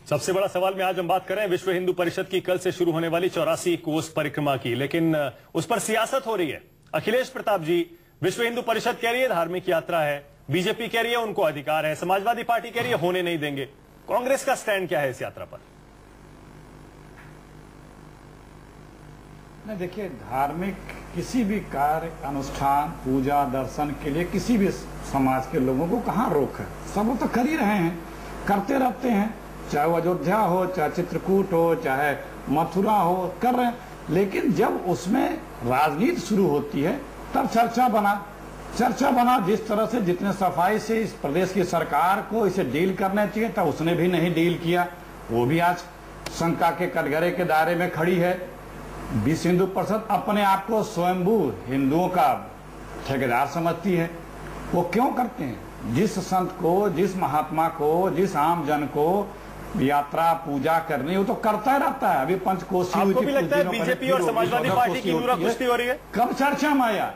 सबसे बड़ा सवाल में आज हम बात कर रहे हैं विश्व हिंदू परिषद की कल से शुरू होने वाली 84 कोस परिक्रमा की, लेकिन उस पर सियासत हो रही है। अखिलेश प्रताप जी, विश्व हिंदू परिषद कह रही है धार्मिक यात्रा है, बीजेपी कह रही है उनको अधिकार है, समाजवादी पार्टी कह रही है होने नहीं देंगे। कांग्रेस का स्टैंड क्या है इस यात्रा पर? नहीं, देखिए, धार्मिक किसी भी कार्य अनुष्ठान पूजा दर्शन के लिए किसी भी समाज के लोगों को कहाँ रोक है। सब वो तो कर ही रहे हैं, करते रहते हैं, चाहे वो अयोध्या हो, चाहे चित्रकूट हो, चाहे मथुरा हो, कर रहे हैं। लेकिन जब उसमें राजनीति शुरू होती है तब चर्चा बना जिस तरह से जितने सफाई से इस प्रदेश की सरकार को इसे डील करना चाहिए था उसने भी नहीं डील किया। वो भी आज शंका के कटघरे के दायरे में खड़ी है। विश्व हिंदू परिषद अपने आप को स्वयंभू हिंदुओं का ठेकेदार समझती है। वो क्यों करते हैं? जिस संत को, जिस महात्मा को, जिस आम जन को यात्रा पूजा करनी, वो तो करता ही रहता है। अभी पंचकोशी आपको भी लगता है बीजेपी और समाजवादी पार्टी की कुश्ती हो रही है? कब चर्चा में आया?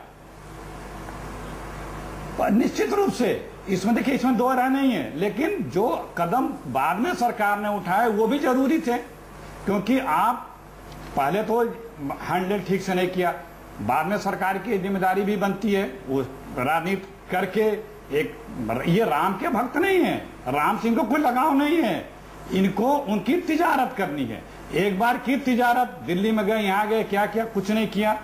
निश्चित रूप से इसमें देखिए, इसमें दो राय नहीं है, लेकिन जो कदम बाद में सरकार ने उठाए वो भी जरूरी थे, क्योंकि आप पहले तो हैंडल ठीक से नहीं किया, बाद में सरकार की जिम्मेदारी भी बनती है वो राजनीति करके। ये राम के भक्त नहीं है, राम सिंह को कोई लगाव नहीं है, इनको उनकी तिजारत करनी है। एक बार की तिजारत, दिल्ली में गए, यहाँ गए, क्या किया? कुछ नहीं किया,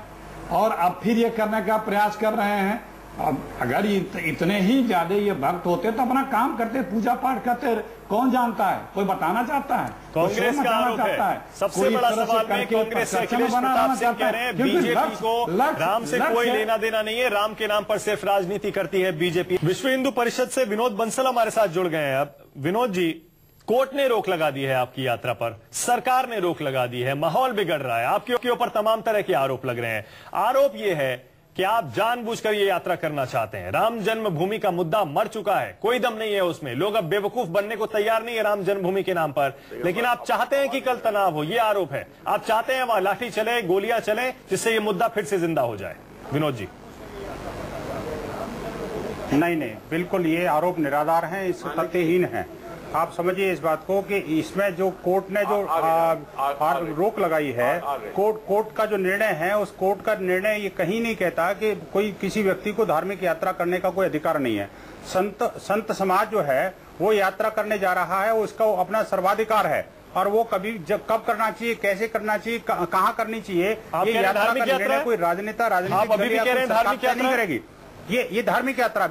और अब फिर ये करने का प्रयास कर रहे हैं। अब अगर इतने ही ज्यादा ये भक्त होते तो अपना काम करते, पूजा पाठ करते। कौन जानता है? कोई बताना चाहता है? कांग्रेस का आरोप है। सबसे बड़ा सवाल में कांग्रेस से अखिलेश प्रताप सिंह कह रहे हैं बीजेपी को राम से कोई लेना देना नहीं है, राम के नाम पर सिर्फ राजनीति करती है बीजेपी। विश्व हिंदू परिषद से विनोद बंसल हमारे साथ जुड़ गए हैं। अब विनोद जी, कोर्ट ने रोक लगा दी है आपकी यात्रा पर, सरकार ने रोक लगा दी है, माहौल बिगड़ रहा है, आपके ऊपर तमाम तरह के आरोप लग रहे हैं। आरोप यह है कि आप जानबूझकर ये यात्रा करना चाहते हैं। राम जन्मभूमि का मुद्दा मर चुका है, कोई दम नहीं है उसमें, लोग अब बेवकूफ बनने को तैयार नहीं है राम जन्मभूमि के नाम पर, लेकिन आप चाहते हैं कि कल तनाव हो, ये आरोप है। आप चाहते हैं वहां लाठी चले, गोलियां चले, जिससे ये मुद्दा फिर से जिंदा हो जाए। विनोद जी। नहीं, बिल्कुल ये आरोप निराधार हैं, इस तथ्यहीन है। आप समझिए इस बात को कि इसमें जो कोर्ट ने जो रोक लगाई है, कोर्ट का जो निर्णय है, उस कोर्ट का निर्णय ये कहीं नहीं कहता कि कोई किसी व्यक्ति को धार्मिक यात्रा करने का कोई अधिकार नहीं है। संत समाज जो है वो यात्रा करने जा रहा है, उसका अपना सर्वाधिकार है, और वो कब करना चाहिए, कैसे करना चाहिए, कहाँ करनी चाहिए, ये यात्रा का निर्णय कोई राजनेता राजनीतिक नहीं करेगी। ये धार्मिक यात्रा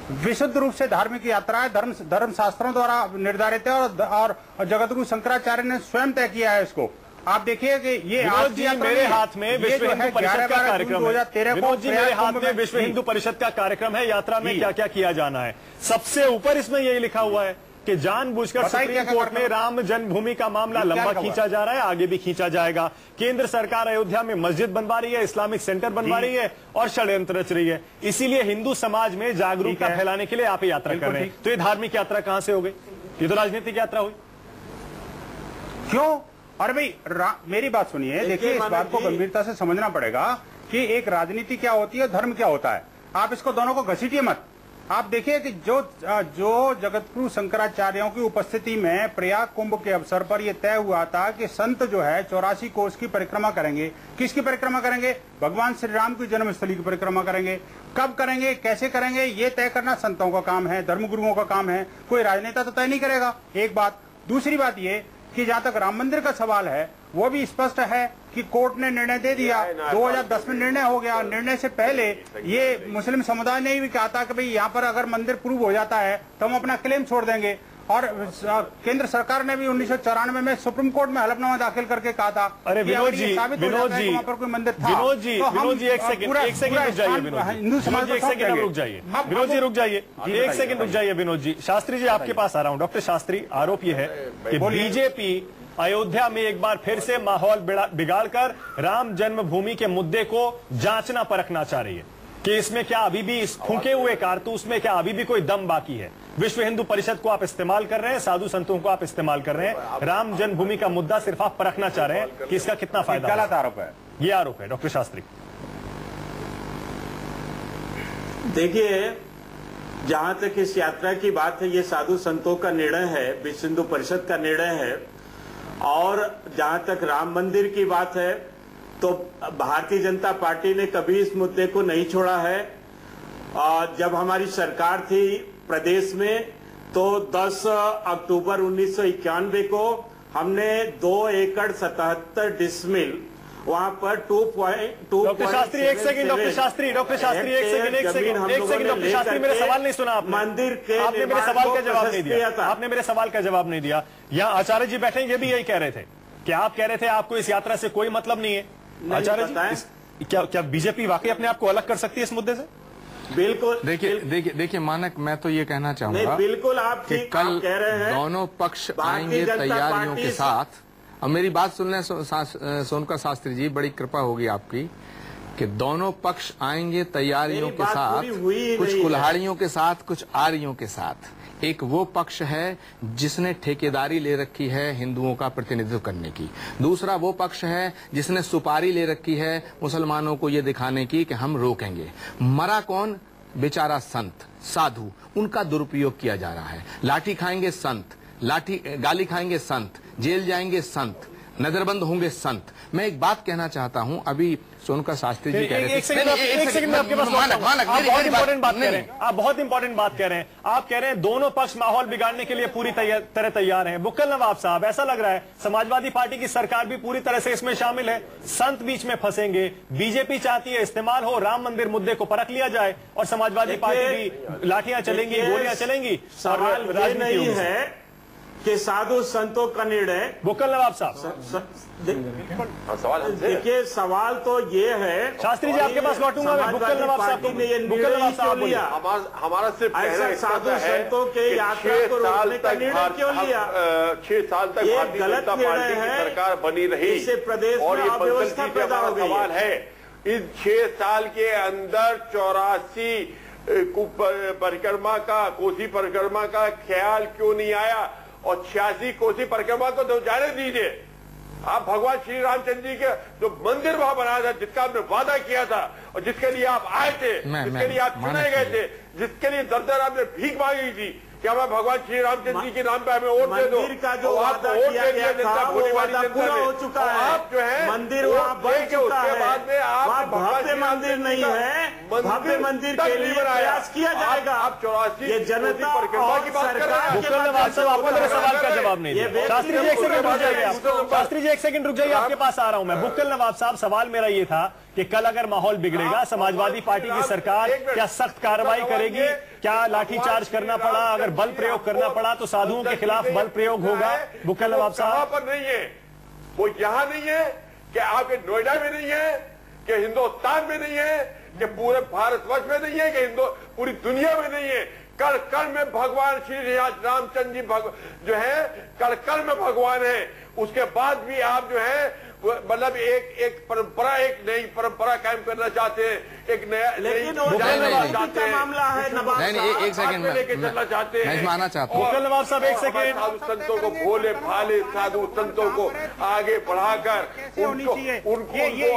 विशुद्ध रूप से धार्मिक यात्रा है, धर्म शास्त्रों द्वारा निर्धारित है, और जगतगुरु शंकराचार्य ने स्वयं तय किया है इसको। आप देखिए कि ये आज मेरे हाथ में विश्व हिंदू परिषद का कार्यक्रम है। मेरे हाथ में विश्व हिंदू परिषद का कार्यक्रम है, यात्रा में क्या क्या किया जाना है। सबसे ऊपर इसमें यही लिखा हुआ है कि जानबूझकर सुप्रीम कोर्ट में राम जन्मभूमि का मामला लंबा खींचा जा रहा है, आगे भी खींचा जाएगा। केंद्र सरकार अयोध्या में मस्जिद बनवा रही है, इस्लामिक सेंटर बनवा रही है और षड्यंत्र रच रही है। इसीलिए हिंदू समाज में जागरूकता फैलाने के लिए आप यात्रा कर रहे हैं। तो ये धार्मिक यात्रा कहां से हो गई? ये तो राजनीतिक यात्रा हुई। क्यों? अरे भाई, मेरी बात सुनिए, देखिए, इस बात को गंभीरता से समझना पड़ेगा कि एक राजनीति क्या होती है, धर्म क्या होता है। आप इसको दोनों को घसीटिए मत। आप देखिए कि जो जगतगुरु शंकराचार्यों की उपस्थिति में प्रयाग कुंभ के अवसर पर यह तय हुआ था कि संत जो है 84 कोस की परिक्रमा करेंगे। किसकी परिक्रमा करेंगे? भगवान श्री राम की जन्मस्थली की परिक्रमा करेंगे। कब करेंगे, कैसे करेंगे, ये तय करना संतों का काम है, धर्मगुरुओं का काम है, कोई राजनेता तो तय नहीं करेगा। एक बात। दूसरी बात ये कि जहां तक राम मंदिर का सवाल है, वो भी स्पष्ट है कि कोर्ट ने निर्णय दे दिया, 2010 में निर्णय हो गया। निर्णय से पहले ये मुस्लिम समुदाय ने भी कहा था कि भाई यहाँ पर अगर मंदिर प्रूव हो जाता है तो हम अपना क्लेम छोड़ देंगे, और केंद्र सरकार ने भी 1994 में सुप्रीम कोर्ट में हलफनामा दाखिल करके कहा था। अरे विनोद जी, वहाँ पर कोई मंदिर था। विनोद जी एक सेकंड रुक जाइए। हिंदू समाज एक सेकंड रुक जाइए। विनोद जी रुक जाइए, एक सेकंड रुक जाइए। विनोद जी, शास्त्री जी आपके पास आ रहा हूँ। डॉक्टर शास्त्री, आरोप यह है कि बीजेपी अयोध्या में एक बार फिर से माहौल बिगाड़कर राम जन्मभूमि के मुद्दे को जांचना परखना चाह रही है कि इसमें क्या अभी भी इस फूंके हुए कारतूस में क्या अभी भी कोई दम बाकी है। विश्व हिंदू परिषद को आप इस्तेमाल कर रहे हैं, साधु संतों को आप इस्तेमाल कर रहे हैं, राम जन्मभूमि का मुद्दा सिर्फ आप परखना चाह रहे हैं कि इसका कितना फायदा। गलत आरोप है, ये आरोप है। डॉक्टर शास्त्री, देखिए, जहां तक इस यात्रा की बात है, ये साधु संतों का निर्णय है, विश्व हिंदू परिषद का निर्णय है। और जहां तक राम मंदिर की बात है तो भारतीय जनता पार्टी ने कभी इस मुद्दे को नहीं छोड़ा है। जब हमारी सरकार थी प्रदेश में तो 10 अक्टूबर 1991 को हमने 2 एकड़ 77 डिसमिल वहां पर 2.2 डॉक्टर शास्त्री एक सेकंड, डॉक्टर शास्त्री एक सेकंड डॉक्टर शास्त्री, मेरे सवाल नहीं सुना आपने। मंदिर के आपने मेरे सवाल का जवाब नहीं दिया, आपने मेरे सवाल का जवाब नहीं दिया। यहाँ आचार्य जी बैठे, ये भी यही कह रहे थे कि आप कह रहे थे आपको इस यात्रा से कोई मतलब नहीं है। आचार्य जी, क्या बीजेपी वाकई अपने आप को अलग कर सकती है इस मुद्दे से? बिल्कुल। देखिए मानक, मैं तो ये कहना चाहूंगा बिल्कुल आप कि कल कह रहे हैं दोनों पक्ष आएंगे तैयारियों के साथ। अब मेरी बात सुन लें सोनका शास्त्री जी, बड़ी कृपा होगी आपकी कि दोनों पक्ष आएंगे तैयारियों के साथ, कुछ कुल्हाड़ियों के साथ, कुछ आरियों के साथ। एक वो पक्ष है जिसने ठेकेदारी ले रखी है हिंदुओं का प्रतिनिधित्व करने की, दूसरा वो पक्ष है जिसने सुपारी ले रखी है मुसलमानों को ये दिखाने की कि हम रोकेंगे। मरा कौन? बेचारा संत, साधु, उनका दुरुपयोग किया जा रहा है। लाठी खाएंगे संत, गाली खाएंगे संत, जेल जाएंगे संत, नजरबंद होंगे संत। मैं एक बात कहना चाहता हूं, अभी सोनका शास्त्री जी कह रहे थे, एक सेकंड में आपके पास बहुत इंपॉर्टेंट बात कह रहे हैं, आप बहुत इंपॉर्टेंट बात कह रहे हैं। आप कह रहे हैं दोनों पक्ष माहौल बिगाड़ने के लिए पूरी तरह तैयार हैं। बुक्कल नवाब साहब, ऐसा लग रहा है समाजवादी पार्टी की सरकार भी पूरी तरह से इसमें शामिल है। संत बीच में फंसेंगे, बीजेपी चाहती है इस्तेमाल हो, राम मंदिर मुद्दे को परख लिया जाए और समाजवादी पार्टी भी लाठियां चलेंगी, गोलियां चलेंगी। सवाल ये नहीं है कि साधु संतों का निर्णय। बुक्कल नवाब साहब, देखिए सवाल तो ये है, शास्त्री जी आपके पास लौटूंगा मैं। बुक्कल नवाब साहब ने ये निर्णय क्यों लिया? हमारा सिर्फ ऐसा साधु संतों के यात्रा को रोकने का निर्णय क्यों लिया? 6 साल तक ये भारतीय गलत जनता निर्णय पार्टी की है, सरकार बनी रही इससे प्रदेश और में ये अव्यवस्था पैदा हो गई सवाल है। इस 6 साल के अंदर 84 परिक्रमा का, कोसी परिक्रमा का ख्याल क्यों नहीं आया? और 86 कोसी परिक्रमा को तो जाने दीजिए, आप भगवान श्री रामचंद्र जी के जो मंदिर वहां बनाया था, जिसका आपने वादा किया था और जिसके लिए आप आए थे, जिसके लिए आप चुने गए थे, जिसके लिए दर आपने भीख मांगी थी कि हमें भगवान श्री रामचंद्र जी के नाम पे हमें वोट दे दो। मंदिर का जो वादा किया गया था वो वादा पूरा हो चुका है। आप जो है मंदिर वहाँ बन चुका है, बाद में आप भव्य मंदिर नहीं है, भव्य मंदिर के लिए प्रयास किया जाएगा। आप 84 ये जनता और सरकार बुक्कल नवाब साहब, आपको मेरे सवाल का जवाब नहीं दिया। शास्त्री जी एक सेकंड रुक जाइए, शास्त्री जी एक सेकंड रुक जाइए, आपके पास आ रहा हूं मैं। बुक्कल नवाब साहब, सवाल मेरा ये था कि कल अगर माहौल बिगड़ेगा, समाजवादी पार्टी की सरकार क्या सख्त कार्रवाई करेगी? क्या लाठीचार्ज करना पड़ा, अगर बल प्रयोग करना पड़ा तो साधुओं के खिलाफ बल प्रयोग होगा? बुक्कल नवाब साहब, पर नहीं है, वो यहाँ नहीं है कि आपके नोएडा में नहीं है, कि हिंदुस्तान में नहीं है, कि पूरे भारतवर्ष में नहीं है, कि पूरी दुनिया में नहीं है। कल कल में भगवान श्री रामचंद्र जी जो है कल में भगवान है। उसके बाद भी आप जो है मतलब एक परंपरा, एक नई परंपरा कायम करना चाहते हैं, एक नया मामला है। एक सेकंड लेके चलना चाहते हैं, मैं मानना चाहता हूँ। बुक्कल नवाब साहब एक सेकंड। साधु संतों को, भोले भाले साधु संतों को आगे बढ़ाकर उनको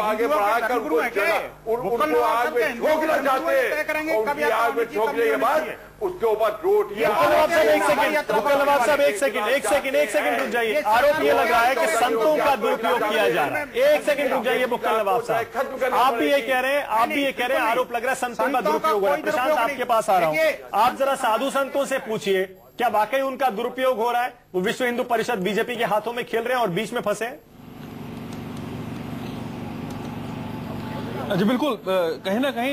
आगे बढ़ाकर उनको आग में झोंकना चाहते हैं। उनकी आग में झोंकने के बाद उसके ऊपर रोड। बुक्कल नवाब साहब एक सेकंड रुक जाइए। आरोप ये लग रहा है कि संतों का दुरुपयोग किया जा रहा है। एक सेकंड रुक जाइए बुक्कल नवाब साहब, आप भी ये कह रहे हैं, आरोप लग रहा है संतों का दुरुपयोग हो रहा है। प्रशांत आपके पास आ रहा हूं, आप जरा साधु संतों से पूछिए क्या वाकई उनका दुरुपयोग हो रहा है? वो विश्व हिंदू परिषद बीजेपी के हाथों में खेल रहे हैं और बीच में फंसे हैं। जी बिल्कुल, कहीं ना कहीं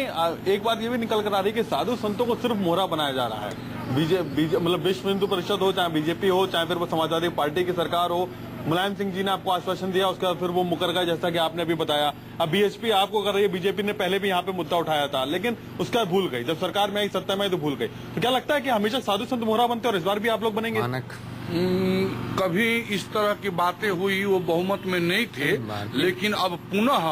एक बात ये भी निकल कर आ रही है कि साधु संतों को सिर्फ मोहरा बनाया जा रहा है। मतलब विश्व हिंदू परिषद हो, चाहे बीजेपी हो, चाहे फिर वो समाजवादी पार्टी की सरकार हो। मुलायम सिंह जी ने आपको आश्वासन दिया, उसका फिर वो मुकर गया, जैसा कि आपने अभी बताया। अब बीएसपी आपको कर रही है, बीजेपी ने पहले भी यहाँ पे मुद्दा उठाया था, लेकिन उसका भूल गई। जब सरकार में आई, सत्ता में आई तो भूल गई। तो क्या लगता है कि हमेशा साधु संत मोहरा बनते और इस बार भी आप लोग बनेंगे? कभी इस तरह की बातें हुई, वो बहुमत में नहीं थे, लेकिन अब पुनः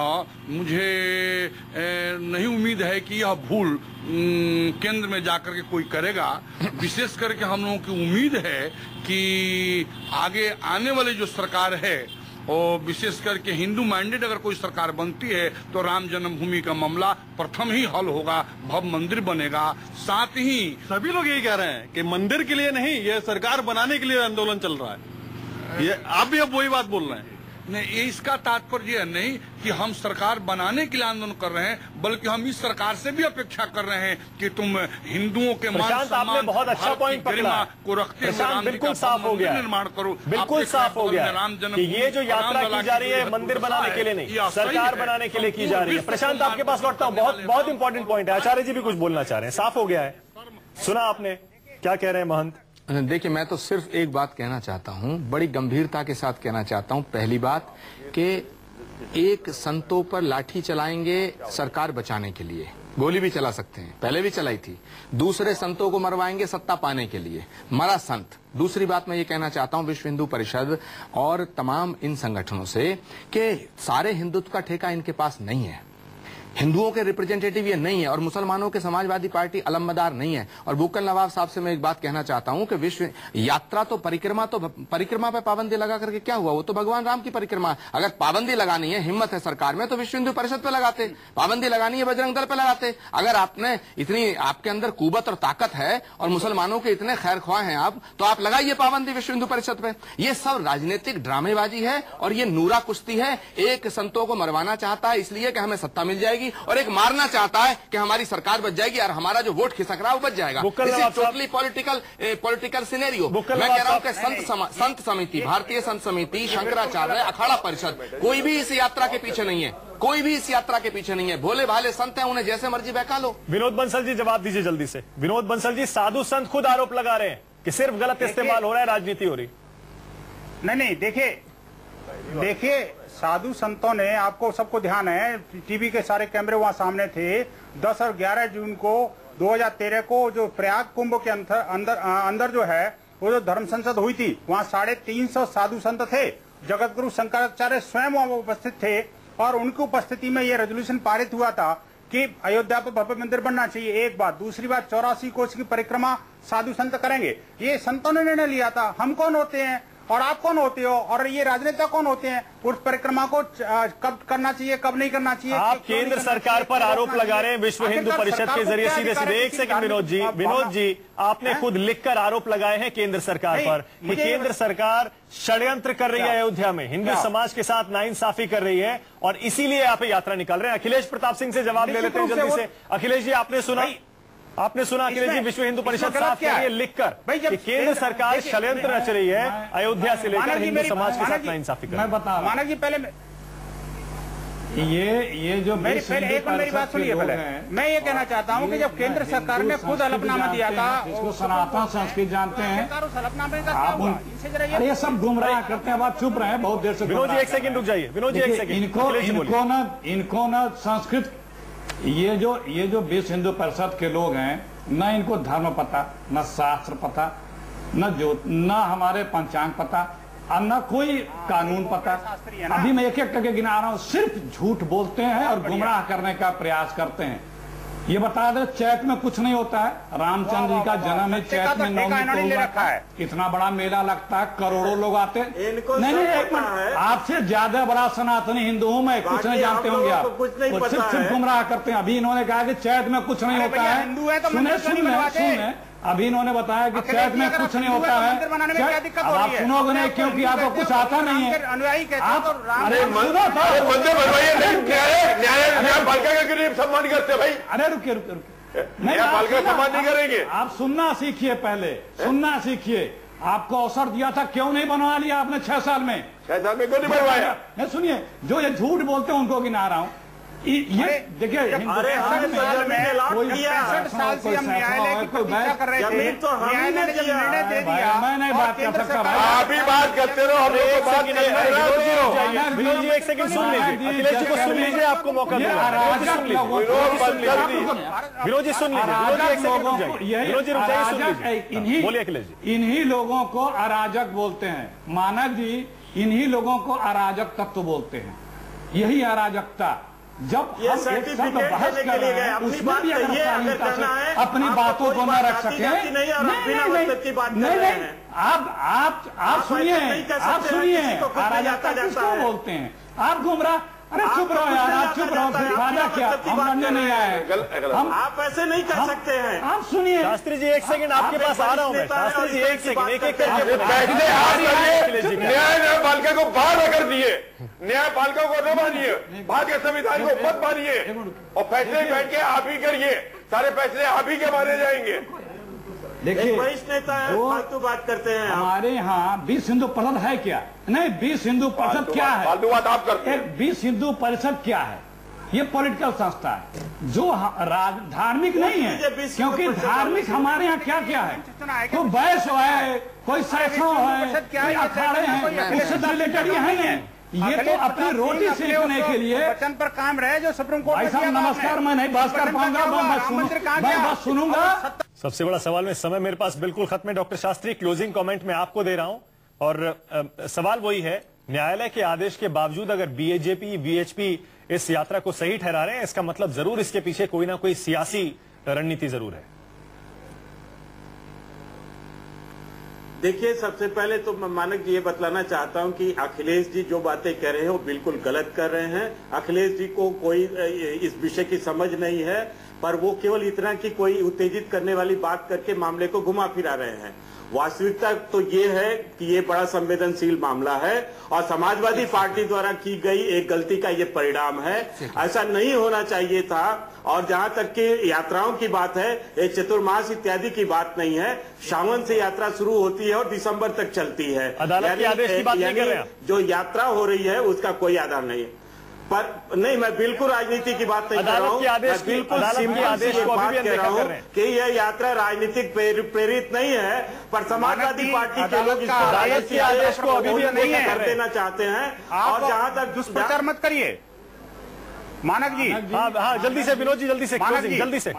मुझे नहीं उम्मीद है कि यह भूल केंद्र में जाकर के कोई करेगा। विशेष करके हम लोगों की उम्मीद है कि आगे आने वाली जो सरकार है और विशेष करके हिंदू माइंडेड अगर कोई सरकार बनती है तो राम जन्मभूमि का मामला प्रथम ही हल होगा, भव्य मंदिर बनेगा। साथ ही सभी लोग यही कह रहे हैं कि मंदिर के लिए नहीं, ये सरकार बनाने के लिए आंदोलन चल रहा है। ये आप भी अब वही बात बोल रहे हैं। नहीं, इसका तात्पर्य यह नहीं कि हम सरकार बनाने के लिए आंदोलन कर रहे हैं, बल्कि हम इस सरकार से भी अपेक्षा कर रहे हैं कि तुम हिंदुओं के मान सम्मान, बहुत अच्छा पॉइंट पकड़ा को रखते हुए बिल्कुल साफ हो गया, निर्माण करो। बिल्कुल साफ हो गया कि ये जो यात्रा की जा रही है मंदिर बनाने के लिए नहीं, सरकार बनाने के लिए की जा रही है। प्रशांत, आपके पास लौटता हूँ, बहुत इंपॉर्टेंट पॉइंट है। आचार्य जी भी कुछ बोलना चाह रहे हैं, साफ हो गया है, सुना आपने क्या कह रहे हैं महंत? देखिए, मैं तो सिर्फ एक बात कहना चाहता हूं, बड़ी गंभीरता के साथ कहना चाहता हूं। पहली बात कि एक संतों पर लाठी चलाएंगे सरकार बचाने के लिए, गोली भी चला सकते हैं, पहले भी चलाई थी। दूसरे संतों को मरवाएंगे सत्ता पाने के लिए, मरा संत। दूसरी बात मैं ये कहना चाहता हूं विश्व हिंदू परिषद और तमाम इन संगठनों से कि सारे हिंदुत्व का ठेका इनके पास नहीं है, हिंदुओं के रिप्रेजेंटेटिव ये नहीं है, और मुसलमानों के समाजवादी पार्टी अलमदार नहीं है। और बुक्कल नवाब साहब से मैं एक बात कहना चाहता हूं कि विश्व यात्रा तो परिक्रमा पे पाबंदी लगा करके क्या हुआ? वो तो भगवान राम की परिक्रमा। अगर पाबंदी लगानी है, हिम्मत है सरकार में, तो विश्व हिंदू परिषद पे लगाते। पाबंदी लगानी है बजरंग दल पे लगाते। अगर आपने इतनी, आपके अंदर कुवत और ताकत है और मुसलमानों के इतने खैर ख्वाह हैं आप, तो आप लगाइए पाबंदी विश्व हिंदू परिषद पे। ये सब राजनीतिक ड्रामेबाजी है और ये नूरा कुश्ती है। एक संतों को मरवाना चाहता है इसलिए कि हमें सत्ता मिल जाएगी, और एक मारना चाहता है कि हमारी सरकार बच जाएगी और हमारा जो वोट खिसक रहा है वो बच जाएगा। Totally political scenario. मैं कह रहा हूं कि संत समिति, भारतीय संत समिति, शंकराचार्य, अखाड़ा परिषद, कोई भी इस यात्रा के पीछे नहीं है, कोई भी इस यात्रा के पीछे नहीं है। भोले भाले संत हैं, उन्हें जैसे मर्जी बहका लो। विनोद बंसल जी जवाब दीजिए जल्दी से। विनोद बंसल जी, साधु संत खुद आरोप लगा रहे हैं कि सिर्फ गलत इस्तेमाल हो रहा है, राजनीति हो रही। नहीं, देखिए साधु संतों ने, आपको सबको ध्यान है, टीवी के सारे कैमरे वहां सामने थे। 10 और 11 जून को 2013 को जो प्रयाग कुंभ के अंदर जो है वो जो धर्म संसद हुई थी, वहां 350 साधु संत थे। जगत गुरु शंकराचार्य स्वयं वहां उपस्थित थे और उनकी उपस्थिति में ये रेजोल्यूशन पारित हुआ था कि अयोध्या पर भव्य मंदिर बनना चाहिए। एक बात। दूसरी बात, 84 कोस की परिक्रमा साधु संत करेंगे। ये संतों ने निर्णय लिया था। हम कौन होते हैं और आप कौन होते हो और ये राजनेता कौन होते हैं? उस परिक्रमा को कब करना चाहिए, कब नहीं करना चाहिए? आप केंद्र सरकार पर आरोप लगा रहे हैं विश्व हिंदू परिषद के जरिए सीधे। एक सेकंड विनोद जी, आपने खुद लिखकर आरोप लगाए हैं केंद्र सरकार पर कि केंद्र सरकार षड्यंत्र कर रही है अयोध्या में, हिंदू समाज के साथ नाइंसाफी कर रही है और इसीलिए आप यात्रा निकाल रहे हैं। अखिलेश प्रताप सिंह से जवाब ले लेते हैं जल्दी से। अखिलेश जी, आपने सुना अखिलेश जी, विश्व हिंदू परिषद साफ कह रही है लिखकर कि केंद्र सरकार षड्यंत्र रच रही है अयोध्या से लेकर हिंदू समाज के साथ नाइंसाफी कर। मैं बता रहा मानक जी, पहले ये जो मेरी बात सुनिए। पहले मैं ये कहना चाहता हूँ कि जब केंद्र सरकार ने खुद हलफनामा दिया था, इसको सनातन संस्कृत जानते हैं आप, ये सब गुमराह करते हैं। आप चुप रहे, बहुत देर से। विनोद जी एक सेकंड रुक जाइए। विनोद जी एक सेकंड। इनको न संस्कृत, ये जो विश्व हिंदू परिषद के लोग हैं, न इनको धर्म पता, न शास्त्र पता, न हमारे पंचांग पता और न कोई कानून पता। अभी मैं एक टके गिना रहा हूं। सिर्फ झूठ बोलते हैं और गुमराह करने का प्रयास करते हैं। ये बता दे, चैत में कुछ नहीं होता है। रामचंद्र जी का जन्म है चैत में, 9 को रखा है। इतना बड़ा मेला लगता है, करोड़ों लोग आते हैं। नहीं, एक मिनट, आपसे ज्यादा बड़ा सनातनी हिंदू हूँ मैं, कुछ नहीं जानते होंगे आप। सिर्फ गुमराह करते हैं। अभी इन्होंने कहा कि चैत में कुछ नहीं होता है। सुने, अभी इन्होंने बताया कि चैत में कुछ नहीं होता है। अब आप सुनोगे नहीं क्योंकि आपको कुछ आता नहीं है। आप अरे मंदिर बनवाइए, न्यायपालिका का क्यों सम्मान करते भाई? अरे रुकिए, न्यायपालिका सम्मान नहीं करेंगे। आप सुनना सीखिए, पहले सुनना सीखिए। आपको अवसर दिया था, क्यों नहीं बनवा लिया आपने 6 साल में? 6 साल में क्यों नहीं बनवाया? नहीं, सुनिए, जो ये झूठ बोलते हैं उनको गिना रहा हूँ। ये देखिए, 65 साल से हम न्यायालय की प्रतीक्षा कर रहे थे, तो न्यायालय ने जब निर्णय दे दिया, मैं नहीं बात कर सकता भाई। आप ही बात करते रहो, हम लोग बात नहीं। विनोद जी एक सेकंड सुन लीजिए, अखिलेश जी को सुन लीजिए, आपको मौका दूंगा। विनोद जी सुन लीजिए, विनोद जी रुक जाइए, सुन लीजिए, बोलिए अखिलेश जी। इन्हीं लोगों को अराजक बोलते हैं मानक जी, इन्हीं लोगों को अराजक तत्व बोलते हैं। यही अराजकता जब हम एक शब्द बहस कर रहे हैं उसमें भी अगर अपनी बातों को न रख सके, नहीं, आप सुनिए अराजकता किसको बोलते हैं? आप गुमराह, अरे चुप रहो यार, आप चुप रहो, फिर फायदा क्या? हम लड़ने नहीं आए, आप ऐसे नहीं कर सकते हैं। आप सुनिए शास्त्री जी, एक सेकंड आपके पास आ रहा हूं मैं। शास्त्री जी एक सेकंड, एक करके न्यायपालिका को बाहर कर दिए, न्यायपालिका को न मानिए, भारतीय संविधान को मत मानिए और फैसले बैठ के आप ही करिए, सारे फैसले आप ही के माने जाएंगे। देखिए वरिष्ठ नेता है, फालतू बात करते हैं। हमारे यहाँ विश्व हिंदू परिषद है क्या? नहीं, विश्व हिंदू परिषद क्या है? फालतू बात आप करते हैं। विश्व हिंदू परिषद क्या है? ये पॉलिटिकल संस्था है जो धार्मिक नहीं है, क्योंकि धार्मिक हमारे यहाँ क्या क्या है? तो वैश्य है, कोई सैसव है, कोई अखाड़े हैं, उससे रिलेटेड ये है। ये तो अपनी रोटी सेकने के लिए वचन पर काम रहे जो सुप्रीम कोर्ट। ऐसा नमस्कार, मैं नहीं बहस कर पाऊंगा, मैं बस सुनूंगा। सबसे बड़ा सवाल में समय मेरे पास बिल्कुल खत्म है। डॉक्टर शास्त्री, क्लोजिंग कमेंट मैं आपको दे रहा हूं और सवाल वही है, न्यायालय के आदेश के बावजूद अगर बीजेपी वीएचपी इस यात्रा को सही ठहरा रहे हैं, इसका मतलब जरूर इसके पीछे कोई ना कोई सियासी रणनीति जरूर है। देखिए, सबसे पहले तो मैं मानक जी ये बतलाना चाहता हूं कि अखिलेश जी जो बातें कह रहे हैं वो बिल्कुल गलत कर रहे हैं। अखिलेश जी को कोई इस विषय की समझ नहीं है, पर वो केवल इतना कि कोई उत्तेजित करने वाली बात करके मामले को घुमा फिरा रहे हैं। वास्तविकता तो ये है कि ये बड़ा संवेदनशील मामला है और समाजवादी पार्टी द्वारा की गई एक गलती का ये परिणाम है। ऐसा नहीं होना चाहिए था। और जहां तक कि यात्राओं की बात है, ये चतुर्मास इत्यादि की बात नहीं है। सावन से यात्रा शुरू होती है और दिसंबर तक चलती है। अदालत के आदेश की बात नहीं कर रहे हैं। जो यात्रा हो रही है उसका कोई आधार नहीं है। पर नहीं, मैं बिल्कुल राजनीति की बात नहीं कर रहा हूँ, बिल्कुल बात कह रहा हूँ कि यह यात्रा राजनीतिक प्रेरित नहीं है, पर समाजवादी पार्टी के लोग इसको अदालत के आदेश को अभी भी नहीं कर देना चाहते हैं। और जहां तक दुष्प्रचार मत करिए। मानक जी, हाँ जल्दी से विनोद जी, जल्दी से जल्दी से।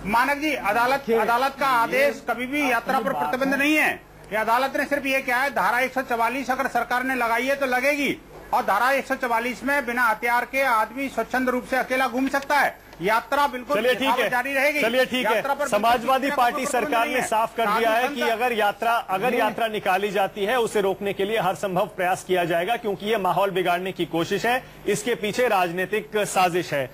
मानक जी, अदालत का आदेश कभी भी यात्रा पर प्रतिबंध नहीं है। ये अदालत ने सिर्फ ये क्या है, धारा 144 अगर सरकार ने लगाई है तो लगेगी, और धारा 144 में बिना हथियार के आदमी स्वच्छंद रूप से अकेला घूम सकता है। यात्रा बिल्कुल जारी रहेगी। चलिए ठीक है। समाजवादी पार्टी सरकार ने साफ कर दिया है कि अगर यात्रा निकाली जाती है उसे रोकने के लिए हर संभव प्रयास किया जाएगा, क्योंकि ये माहौल बिगाड़ने की कोशिश है, इसके पीछे राजनीतिक साजिश है।